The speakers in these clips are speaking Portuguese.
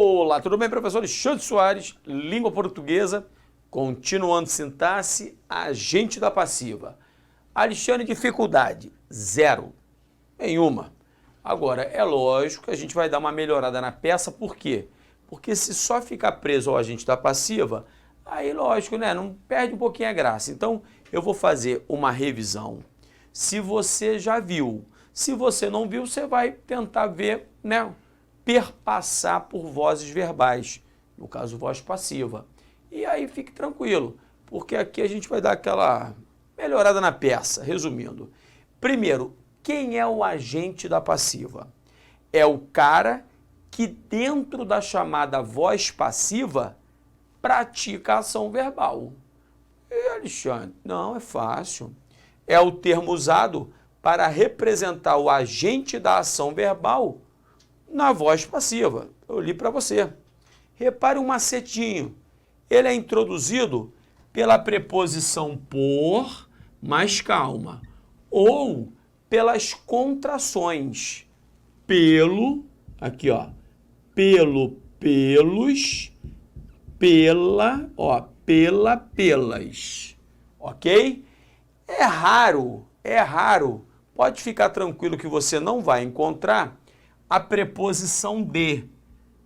Olá, tudo bem, professor Alexandre Soares, língua portuguesa, continuando sintaxe, agente da passiva. Alexandre, dificuldade, 0, nenhuma. Agora, é lógico que a gente vai dar uma melhorada na peça, por quê? Porque se só ficar preso ao agente da passiva, aí lógico, né, não perde um pouquinho a graça. Então, eu vou fazer uma revisão. Se você já viu, se você não viu, você vai tentar ver, né, perpassar por vozes verbais, no caso, voz passiva. E aí fique tranquilo, porque aqui a gente vai dar aquela melhorada na peça, resumindo. Primeiro, quem é o agente da passiva? É o cara que dentro da chamada voz passiva pratica a ação verbal. E Alexandre, não, é fácil. É o termo usado para representar o agente da ação verbal na voz passiva. Eu li para você. Repare um macetinho. Ele é introduzido pela preposição por, mais calma, ou pelas contrações. Pelo, aqui ó, pelo, pelos, pela, ó, pela, pelas. Ok? É raro, pode ficar tranquilo que você não vai encontrar a preposição de,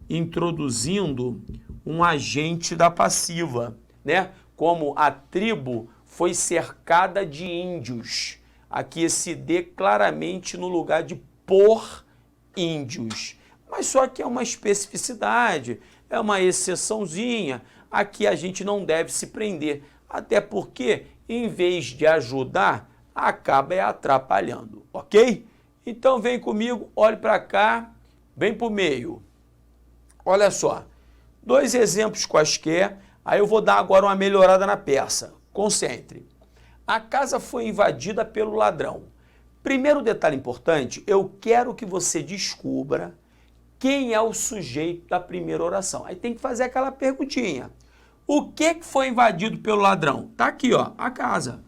introduzindo um agente da passiva, né? Como a tribo foi cercada de índios. Aqui esse de claramente no lugar de por índios. Mas só que é uma especificidade, é uma exceçãozinha. Aqui a gente não deve se prender, até porque, em vez de ajudar, acaba atrapalhando, ok? Então vem comigo, olhe para cá, vem para o meio. Olha só, 2 exemplos quaisquer, aí eu vou dar agora uma melhorada na peça. Concentre. A casa foi invadida pelo ladrão. Primeiro detalhe importante, eu quero que você descubra quem é o sujeito da primeira oração. Aí tem que fazer aquela perguntinha. O que foi invadido pelo ladrão? Tá aqui, ó, a casa.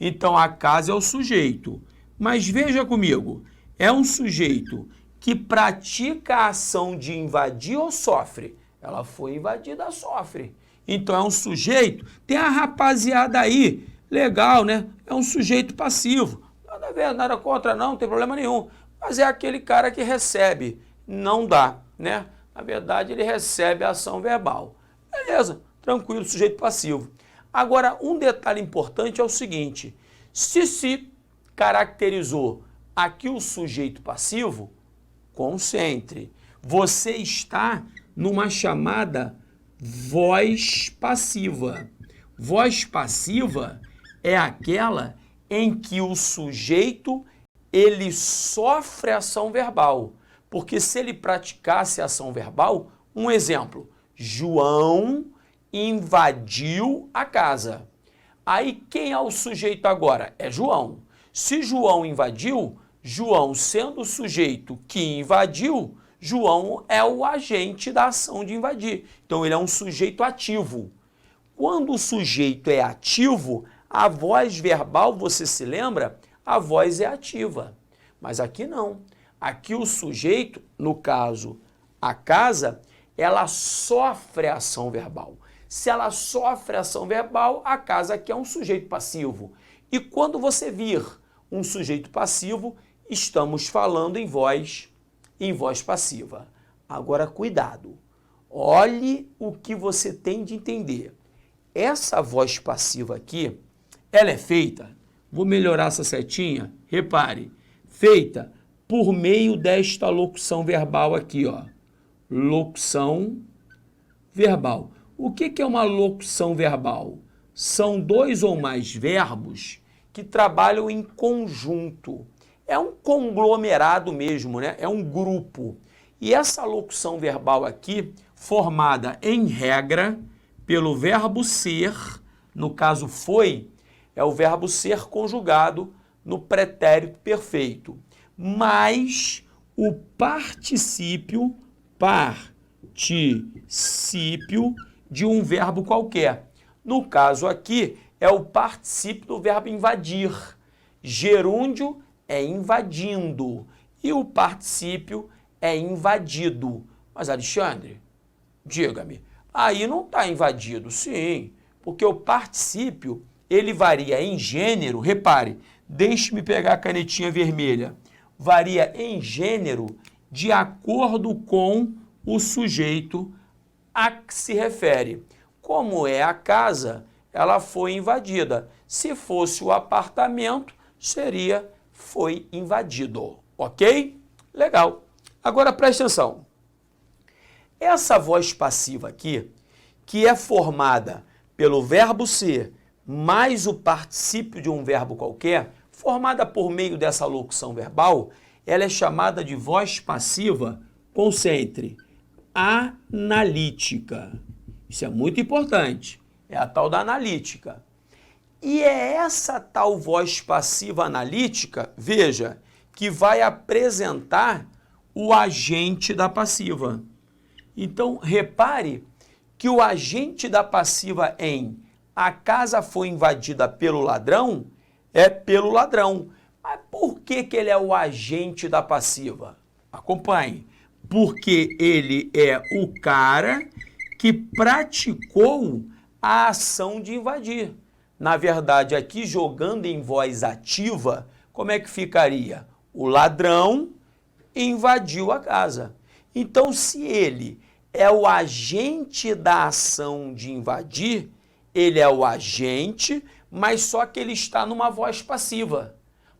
Então a casa é o sujeito. Mas veja comigo, é um sujeito que pratica a ação de invadir ou sofre? Ela foi invadida, sofre. Então é um sujeito, tem a rapaziada aí, legal, né? É um sujeito passivo. Nada a ver, nada contra não tem problema nenhum. Mas é aquele cara que recebe, não dá, né? Na verdade ele recebe a ação verbal. Beleza, tranquilo, sujeito passivo. Agora, um detalhe importante é o seguinte, se caracterizou aqui o sujeito passivo, concentre. Você está numa chamada voz passiva. Voz passiva é aquela em que o sujeito ele sofre ação verbal. Porque se ele praticasse ação verbal, um exemplo, João invadiu a casa. Aí quem é o sujeito agora? É João. Se João invadiu, João sendo o sujeito que invadiu, João é o agente da ação de invadir. Então ele é um sujeito ativo. Quando o sujeito é ativo, a voz verbal, você se lembra? A voz é ativa. Mas aqui não. Aqui o sujeito, no caso a casa, ela sofre a ação verbal. Se ela sofre ação verbal, a casa aqui é um sujeito passivo. E quando você vir um sujeito passivo, estamos falando em voz passiva. Agora, cuidado. Olhe o que você tem de entender. Essa voz passiva aqui, ela é feita, vou melhorar essa setinha, repare, feita por meio desta locução verbal aqui, ó. Locução verbal. O que é uma locução verbal? São 2 ou mais verbos que trabalham em conjunto. É um conglomerado mesmo, né? É um grupo. E essa locução verbal aqui, formada em regra pelo verbo ser, no caso foi, é o verbo ser conjugado no pretérito perfeito, mais o particípio de um verbo qualquer. No caso aqui, é o particípio do verbo invadir. Gerúndio é invadindo e o particípio é invadido. Mas, Alexandre, diga-me, aí não está invadido, sim, porque o particípio, ele varia em gênero, repare, deixe-me pegar a canetinha vermelha, varia em gênero de acordo com o sujeito a que se refere. Como é a casa, ela foi invadida. Se fosse o apartamento, seria foi invadido, ok? Legal. Agora preste atenção. Essa voz passiva aqui, que é formada pelo verbo ser mais o particípio de um verbo qualquer, formada por meio dessa locução verbal, ela é chamada de voz passiva, concentre, analítica. Isso é muito importante. É a tal da analítica. E é essa tal voz passiva analítica, veja, que vai apresentar o agente da passiva. Então, repare que o agente da passiva em a casa foi invadida pelo ladrão é pelo ladrão. Mas por que ele é o agente da passiva? Acompanhe. Porque ele é o cara que praticou a ação de invadir. Na verdade, aqui jogando em voz ativa, como é que ficaria? O ladrão invadiu a casa. Então, se ele é o agente da ação de invadir, ele é o agente, mas só que ele está numa voz passiva.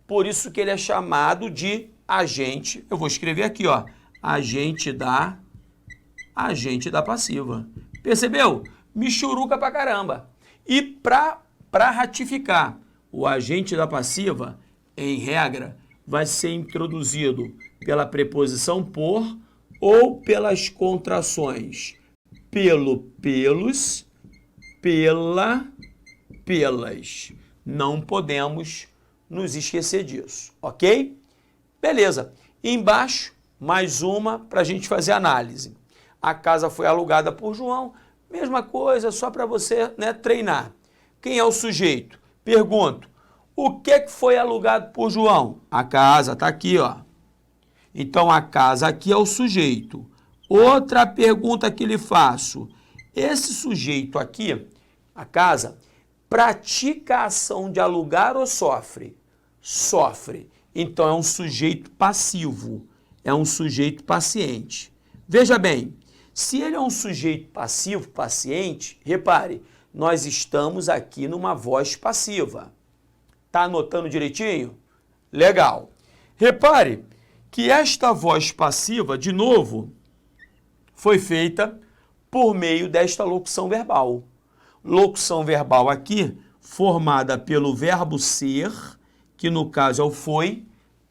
Por isso que ele é chamado de agente. Eu vou escrever aqui, ó, agente da passiva. Percebeu? Michuruca pra caramba. E para ratificar, o agente da passiva, em regra, vai ser introduzido pela preposição por ou pelas contrações pelo, pelos, pela, pelas. Não podemos nos esquecer disso, ok? Beleza. Embaixo, mais uma para a gente fazer análise. A casa foi alugada por João, mesma coisa, só para você, né, treinar. Quem é o sujeito? Pergunto, o que foi alugado por João? A casa, está aqui, ó. Então, a casa aqui é o sujeito. Outra pergunta que lhe faço. Esse sujeito aqui, a casa, pratica a ação de alugar ou sofre? Sofre. Então, é um sujeito passivo. É um sujeito paciente. Veja bem, se ele é um sujeito passivo, paciente, repare, nós estamos aqui numa voz passiva. Tá anotando direitinho? Legal. Repare que esta voz passiva, de novo, foi feita por meio desta locução verbal. Locução verbal aqui, formada pelo verbo ser, que no caso é o foi,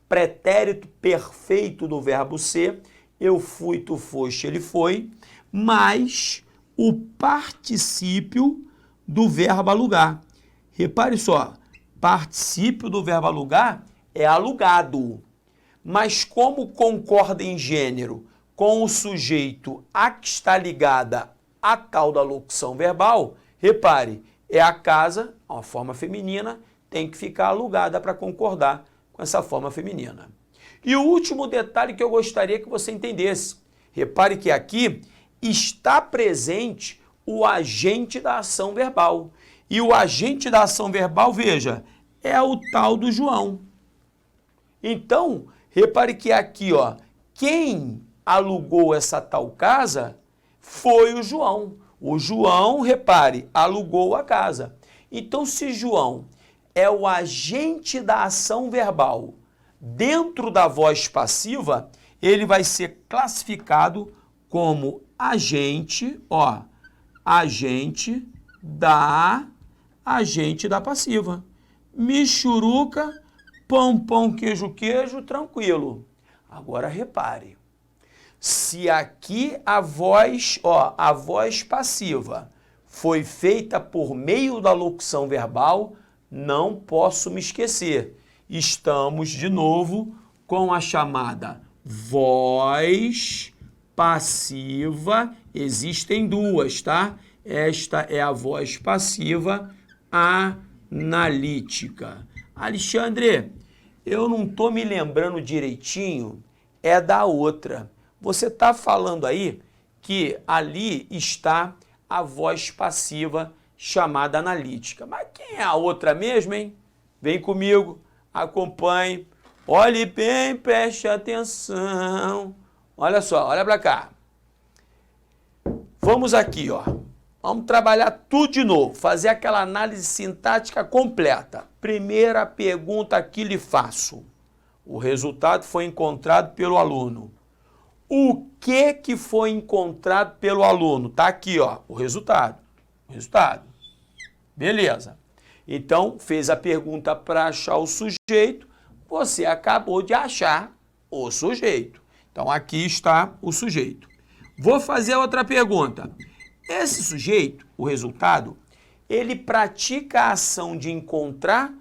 pretérito perfeito do verbo ser, eu fui, tu foste, ele foi, mais o particípio do verbo alugar. Repare só, particípio do verbo alugar é alugado. Mas como concorda em gênero com o sujeito a que está ligada a tal da locução verbal, repare, é a casa, uma forma feminina, tem que ficar alugada para concordar com essa forma feminina. E o último detalhe que eu gostaria que você entendesse, repare que aqui está presente o agente da ação verbal. E o agente da ação verbal, veja, é o tal do João. Então, repare que aqui, ó, quem alugou essa tal casa foi o João. O João, repare, alugou a casa. Então, se João é o agente da ação verbal dentro da voz passiva, ele vai ser classificado como agente, ó, agente da passiva. Michuruca, pão, pão, queijo, queijo, tranquilo. Agora repare, se aqui a voz passiva foi feita por meio da locução verbal, não posso me esquecer. Estamos de novo com a chamada voz passiva. Existem duas, tá? Esta é a voz passiva analítica. Alexandre, eu não estou me lembrando direitinho, é da outra. você está falando aí que ali está a voz passiva chamada analítica. Mas quem é a outra mesmo, hein? Vem comigo, acompanhe, olhe bem, preste atenção. Olha só, olha para cá. Vamos aqui, ó. Vamos trabalhar tudo de novo, fazer aquela análise sintática completa. Primeira pergunta que lhe faço. O resultado foi encontrado pelo aluno. O que foi encontrado pelo aluno? Tá aqui, ó, o resultado. O resultado. Beleza. Então, fez a pergunta para achar o sujeito, você acabou de achar o sujeito. Então, aqui está o sujeito. Vou fazer outra pergunta. Esse sujeito, o resultado, ele pratica a ação de encontrar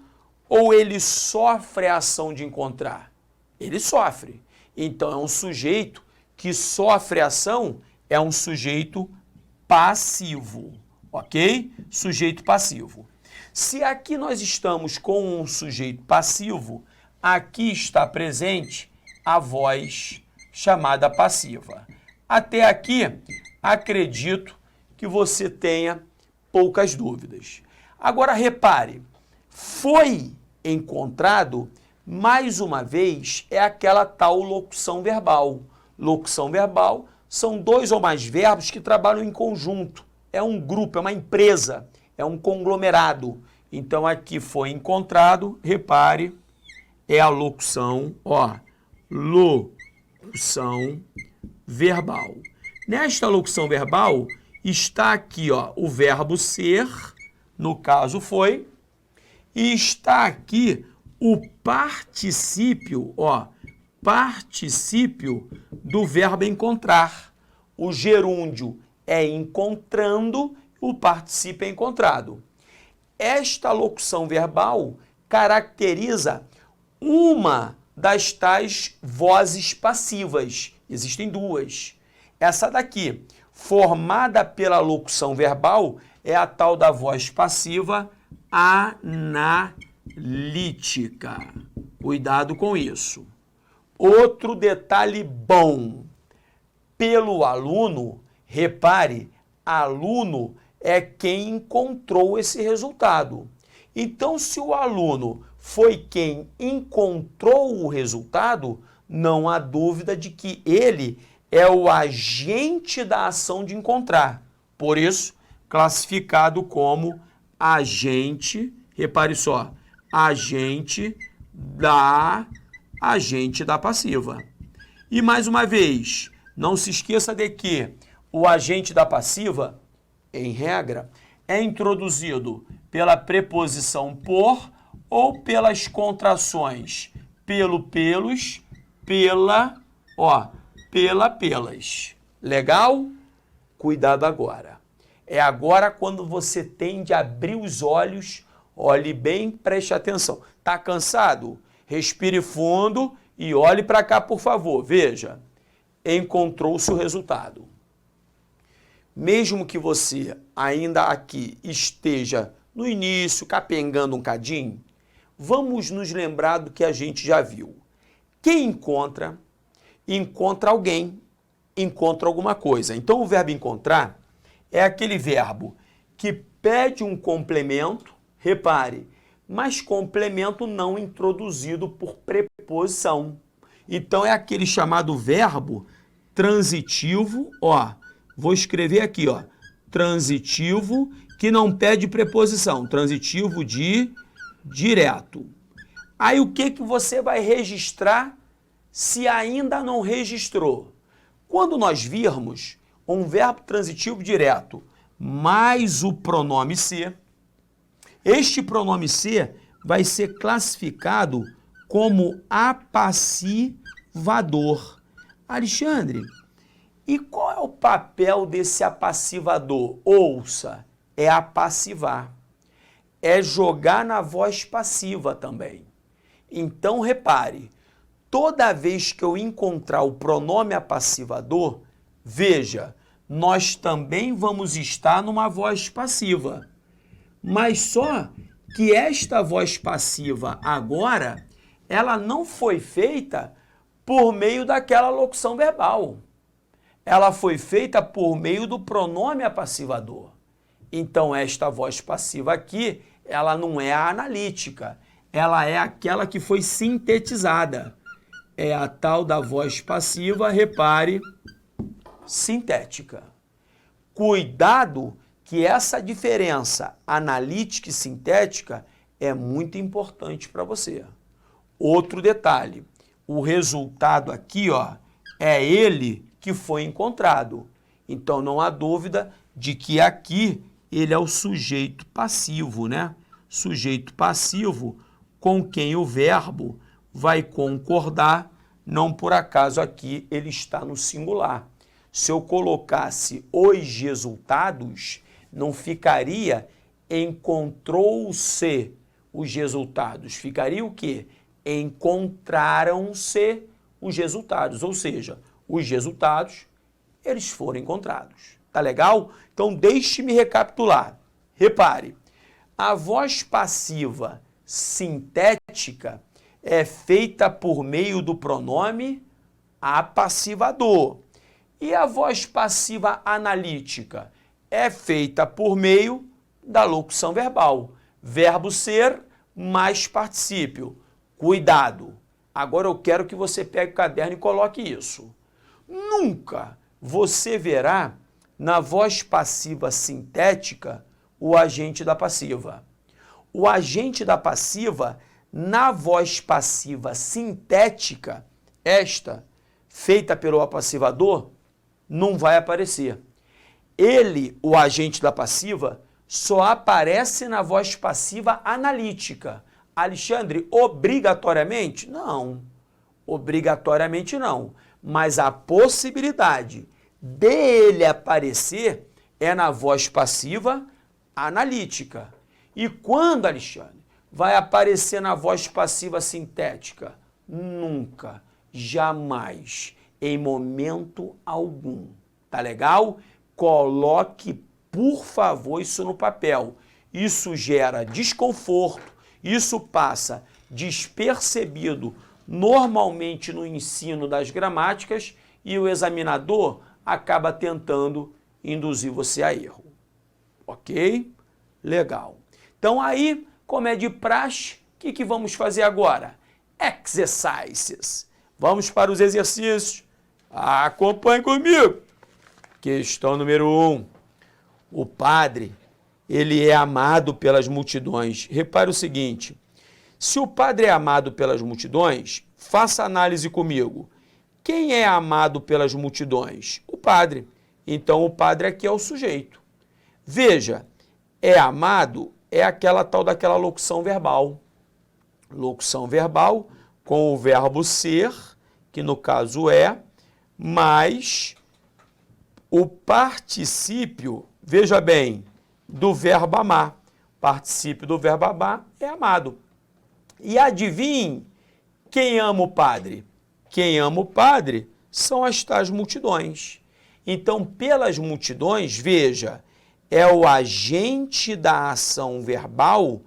ou ele sofre a ação de encontrar? Ele sofre. Então, é um sujeito que sofre a ação, é um sujeito passivo, ok? Sujeito passivo. Se aqui nós estamos com um sujeito passivo, aqui está presente a voz chamada passiva. Até aqui, acredito que você tenha poucas dúvidas. Agora, repare, foi encontrado, mais uma vez, é aquela tal locução verbal. Locução verbal são dois ou mais verbos que trabalham em conjunto. É um grupo, é uma empresa, é um conglomerado. Então, aqui foi encontrado, repare, é a locução, ó, locução verbal. Nesta locução verbal, está aqui, ó, o verbo ser, no caso foi, e está aqui o particípio, ó, particípio do verbo encontrar. O gerúndio é encontrando, o particípio é encontrado. Esta locução verbal caracteriza uma das tais vozes passivas. Existem duas. Essa daqui, formada pela locução verbal, é a tal da voz passiva analítica. Cuidado com isso. Outro detalhe bom. Pelo aluno, repare, aluno é quem encontrou esse resultado. Então, se o aluno foi quem encontrou o resultado, não há dúvida de que ele é o agente da ação de encontrar. Por isso, classificado como agente, repare só, agente da passiva. E mais uma vez, não se esqueça de que o agente da passiva, em regra, é introduzido pela preposição por ou pelas contrações pelo, pelos, pela, ó, pela, pelas. Legal? Cuidado agora. É agora quando você tem de abrir os olhos, olhe bem, preste atenção. Tá cansado? Respire fundo e olhe para cá, por favor. Veja, encontrou-se o resultado. Mesmo que você ainda aqui esteja no início, capengando um cadinho, vamos nos lembrar do que a gente já viu. Quem encontra, encontra alguém, encontra alguma coisa. Então, o verbo encontrar é aquele verbo que pede um complemento, repare, mas complemento não introduzido por preposição. Então, é aquele chamado verbo transitivo, ó, vou escrever aqui, ó, transitivo que não pede preposição, transitivo de direto. Aí o que você vai registrar se ainda não registrou? Quando nós virmos um verbo transitivo direto mais o pronome ser, este pronome ser vai ser classificado como apassivador. Alexandre, e qual é o papel desse apassivador? Ouça, é apassivar. É jogar na voz passiva também. Então, repare, toda vez que eu encontrar o pronome apassivador, veja, nós também vamos estar numa voz passiva. Mas só que esta voz passiva agora, ela não foi feita por meio daquela locução verbal. ela foi feita por meio do pronome apassivador. Então, esta voz passiva aqui, ela não é a analítica, ela é aquela que foi sintetizada. É a tal da voz passiva, repare, sintética. Cuidado que essa diferença analítica e sintética é muito importante para você. Outro detalhe, o resultado aqui, ó, é ele que foi encontrado. Então não há dúvida de que aqui ele é o sujeito passivo, né? Sujeito passivo com quem o verbo vai concordar, não por acaso aqui ele está no singular. Se eu colocasse os resultados, não ficaria encontrou-se os resultados. Ficaria o quê? Encontraram-se os resultados, ou seja, os resultados, eles foram encontrados. Tá legal? Então, deixe-me recapitular. Repare, a voz passiva sintética é feita por meio do pronome apassivador. E a voz passiva analítica é feita por meio da locução verbal. Verbo ser mais particípio. Cuidado! Agora eu quero que você pegue o caderno e coloque isso. Nunca você verá na voz passiva sintética o agente da passiva. O agente da passiva, na voz passiva sintética, esta, feita pelo apassivador, não vai aparecer. Ele, o agente da passiva, só aparece na voz passiva analítica. Alexandre, obrigatoriamente? Não. Obrigatoriamente não. Mas a possibilidade dele aparecer é na voz passiva analítica. E quando, Alexandre, vai aparecer na voz passiva sintética? Nunca, jamais, em momento algum. Tá legal? Coloque, por favor, isso no papel. Isso gera desconforto, isso passa despercebido normalmente no ensino das gramáticas e o examinador acaba tentando induzir você a erro. Ok? Legal. Então aí, como é de praxe, o que vamos fazer agora? Exercises. Vamos para os exercícios. Acompanhe comigo. Questão número 1. O padre, ele é amado pelas multidões. Repare o seguinte, se o padre é amado pelas multidões, faça análise comigo. Quem é amado pelas multidões? O padre. Então, o padre aqui é o sujeito. Veja, é amado é aquela tal daquela locução verbal. Locução verbal com o verbo ser, que no caso é, mais o particípio, veja bem, do verbo amar. Particípio do verbo amar é amado. E adivinhe quem ama o padre? Quem ama o padre são as tais multidões. Então, pelas multidões, veja, é o agente da ação verbal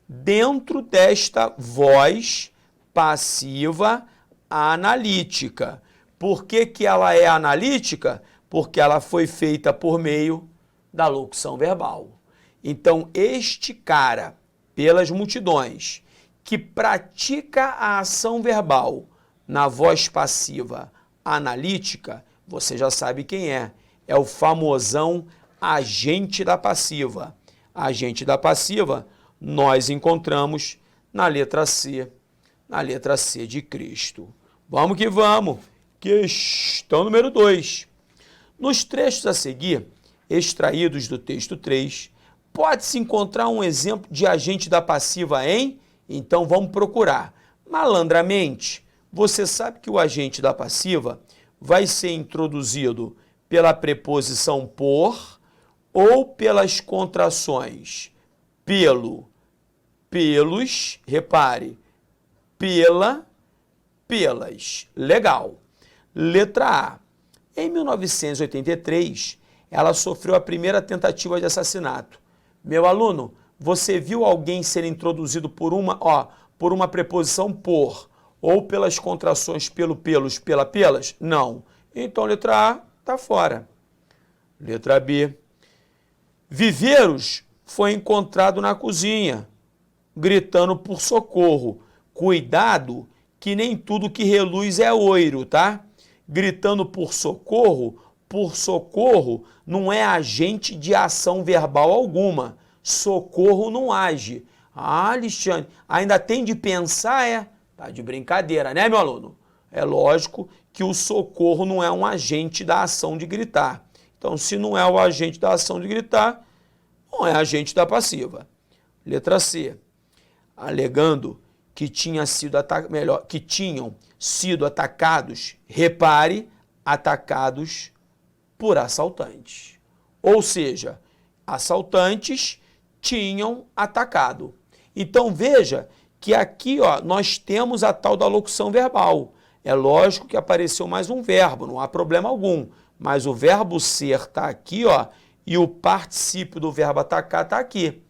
dentro desta voz passiva analítica. Por que que ela é analítica? Porque ela foi feita por meio da locução verbal. Então, este cara, pelas multidões, que pratica a ação verbal na voz passiva analítica, você já sabe quem é. É o famosão agente da passiva. Agente da passiva, nós encontramos na letra C de Cristo. Vamos que vamos. Questão número 2. Nos trechos a seguir, extraídos do texto 3, pode-se encontrar um exemplo de agente da passiva em? Então vamos procurar. Malandramente, você sabe que o agente da passiva vai ser introduzido pela preposição por ou pelas contrações pelo, pelos, repare, pela, pelas. Legal. Letra A. Em 1983, ela sofreu a primeira tentativa de assassinato. Meu aluno, você viu alguém ser introduzido por uma preposição por ou pelas contrações pelo, pelos, pela, pelas? Não. Então, letra A, está fora. Letra B. Viveiros foi encontrado na cozinha, gritando por socorro. Cuidado que nem tudo que reluz é ouro, tá? Gritando por socorro não é agente de ação verbal alguma. Socorro não age. Ah, Alexandre, ainda tem de pensar, é? Tá de brincadeira, né, meu aluno? É lógico que o socorro não é um agente da ação de gritar. Então, se não é o agente da ação de gritar, não é agente da passiva. Letra C. Alegando que tinham sido atacados, repare, atacados por assaltantes. Ou seja, assaltantes tinham atacado. Então veja que aqui nós temos a tal da locução verbal. É lógico que apareceu mais um verbo, não há problema algum. Mas o verbo ser está aqui e o particípio do verbo atacar está aqui.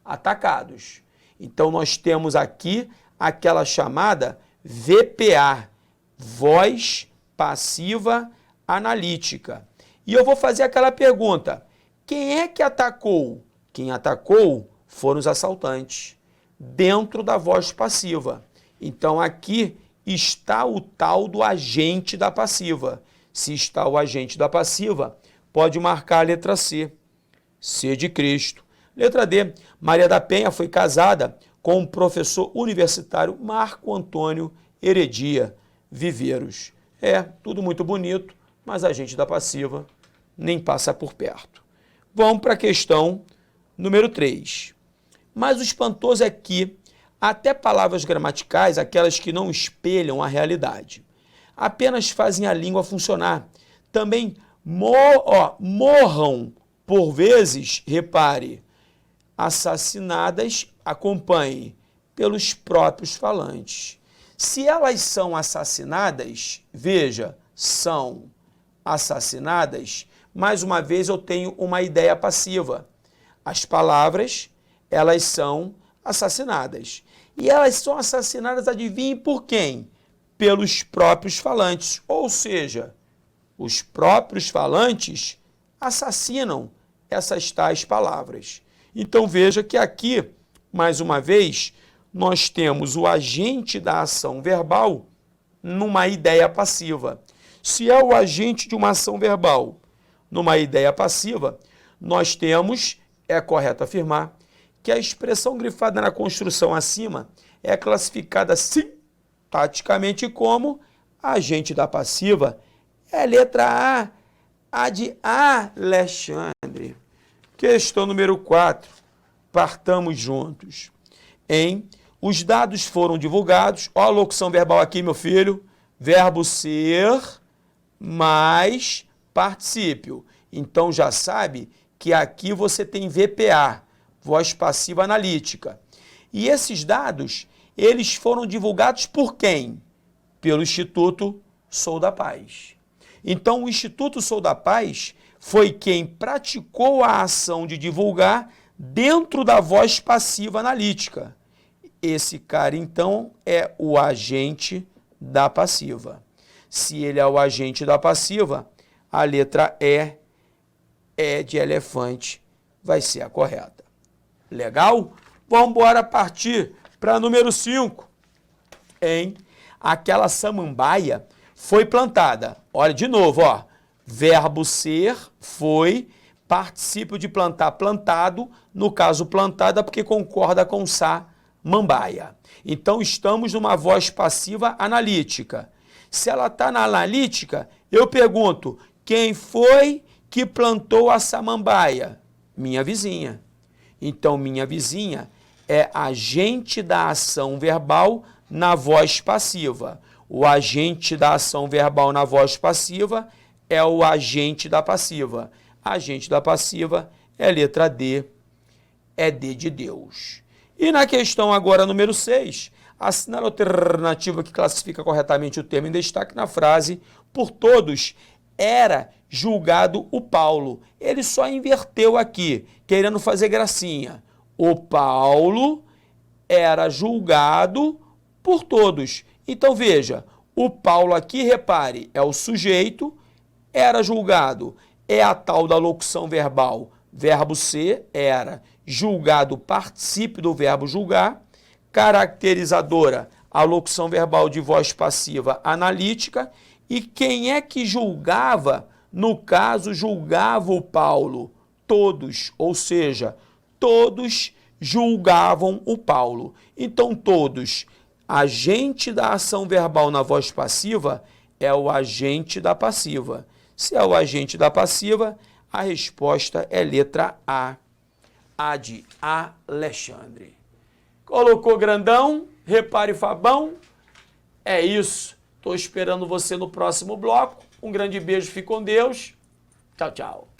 Atacados. Então nós temos aqui aquela chamada VPA, voz passiva analítica. E eu vou fazer aquela pergunta: quem é que atacou? Quem atacou foram os assaltantes, dentro da voz passiva. Então aqui está o tal do agente da passiva. Se está o agente da passiva, pode marcar a letra C. C de Cristo. Letra D. Maria da Penha foi casada com o professor universitário Marco Antônio Heredia Viveiros. É, tudo muito bonito, mas agente da passiva nem passa por perto. Vamos para a questão número 3. Mas o espantoso é que até palavras gramaticais, aquelas que não espelham a realidade, apenas fazem a língua funcionar. Também morram, por vezes, repare, assassinadas, acompanhe, pelos próprios falantes. Se elas são assassinadas, veja, são assassinadas, mais uma vez eu tenho uma ideia passiva. As palavras, elas são assassinadas. E elas são assassinadas, adivinhe por quem? Pelos próprios falantes. Ou seja, os próprios falantes assassinam essas tais palavras. Então veja que aqui, mais uma vez, nós temos o agente da ação verbal numa ideia passiva. Se é o agente de uma ação verbal numa ideia passiva, nós temos, é correto afirmar, que a expressão grifada na construção acima é classificada sintaticamente como agente da passiva. É a letra A de Alexandre. Questão número 4. Partamos juntos. Os dados foram divulgados. Olha a locução verbal aqui, meu filho. Verbo ser mais particípio. Então já sabe que aqui você tem VPA, voz passiva analítica. E esses dados, eles foram divulgados por quem? Pelo Instituto Sou da Paz. Então o Instituto Sou da Paz foi quem praticou a ação de divulgar dentro da voz passiva analítica. Esse cara, então, é o agente da passiva. Se ele é o agente da passiva, a letra E de elefante, vai ser a correta. Legal? Vamos embora partir para número 5. Aquela samambaia foi plantada. Olha de novo, verbo ser foi, particípio de plantar, plantado, no caso plantada porque concorda com samambaia. Então estamos numa voz passiva analítica. Se ela está na analítica, eu pergunto, quem foi que plantou a samambaia? Minha vizinha. Então, minha vizinha é agente da ação verbal na voz passiva. O agente da ação verbal na voz passiva é o agente da passiva. Agente da passiva é a letra D, é D de Deus. E na questão agora número 6, assinale a alternativa que classifica corretamente o termo em destaque na frase por todos era julgado o Paulo. Ele só inverteu aqui, querendo fazer gracinha. O Paulo era julgado por todos. Então veja, o Paulo aqui, repare, é o sujeito, era julgado, é a tal da locução verbal, verbo ser, era, julgado, particípio do verbo julgar, caracterizadora, a locução verbal de voz passiva analítica, e quem é que julgava? No caso, julgava o Paulo. Todos, ou seja, todos julgavam o Paulo. Então, todos, agente da ação verbal na voz passiva é o agente da passiva. Se é o agente da passiva, a resposta é letra A de Alexandre. Colocou grandão? Repare, Fabão. É isso. Estou esperando você no próximo bloco. Um grande beijo, fique com Deus. Tchau, tchau.